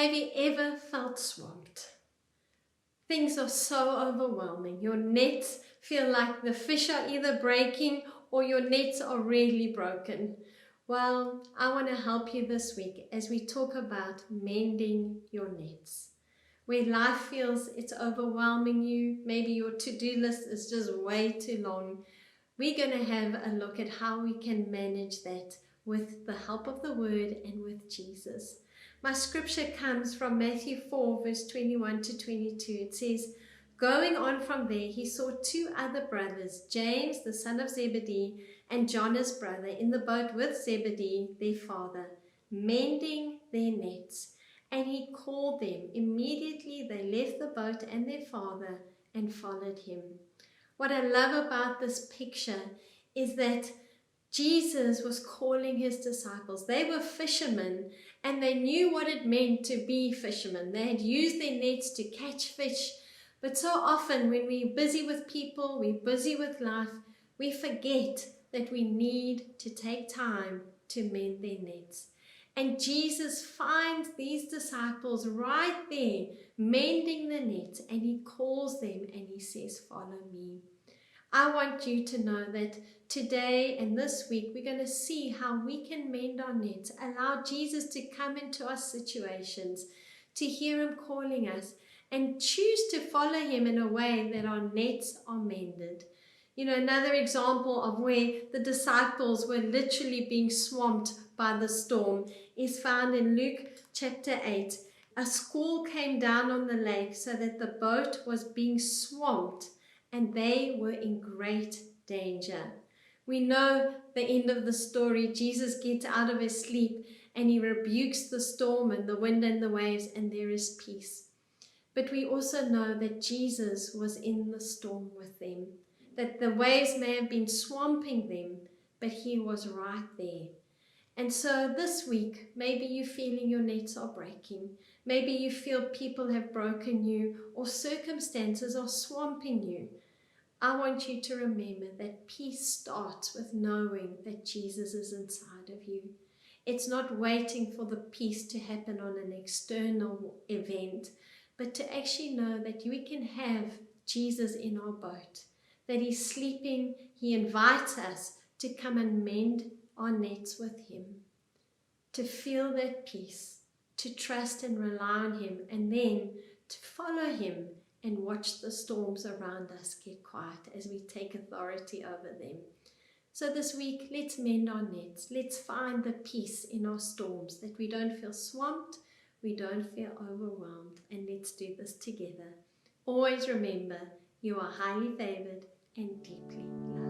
Have you ever felt swamped? Things are so overwhelming. Your nets feel like the fish are either breaking or your nets are really broken. Well, I want to help you this week as we talk about mending your nets. Where life feels it's overwhelming you, maybe your to-do list is just way too long, we're going to have a look at how we can manage that with the help of the Word and with Jesus. My scripture comes from Matthew 4, verse 21 to 22. It says, "Going on from there, he saw two other brothers, James, the son of Zebedee, and John, his brother, in the boat with Zebedee, their father, mending their nets. And he called them. Immediately they left the boat and their father and followed him." What I love about this picture is that Jesus was calling his disciples. They were fishermen and they knew what it meant to be fishermen. They had used their nets to catch fish. But so often when we're busy with people, we're busy with life, we forget that we need to take time to mend their nets. And Jesus finds these disciples right there mending the net, and he calls them and he says, "Follow me." I want you to know that today and this week we're going to see how we can mend our nets, allow Jesus to come into our situations, to hear him calling us, and choose to follow him in a way that our nets are mended. You know, another example of where the disciples were literally being swamped by the storm is found in Luke chapter 8. A squall came down on the lake so that the boat was being swamped and they were in great danger. We know the end of the story. Jesus gets out of his sleep and he rebukes the storm and the wind and the waves, and there is peace. But we also know that Jesus was in the storm with them, that the waves may have been swamping them, but he was right there. And so this week, maybe you're feeling your nets are breaking. Maybe you feel people have broken you or circumstances are swamping you. I want you to remember that peace starts with knowing that Jesus is inside of you. It's not waiting for the peace to happen on an external event, but to actually know that we can have Jesus in our boat, that he's sleeping. He invites us to come and mend our nets with him, to feel that peace, to trust and rely on him, and then to follow him and watch the storms around us get quiet as we take authority over them. So this week, let's mend our nets. Let's find the peace in our storms, that we don't feel swamped, we don't feel overwhelmed, and let's do this together. Always remember, you are highly favored and deeply loved.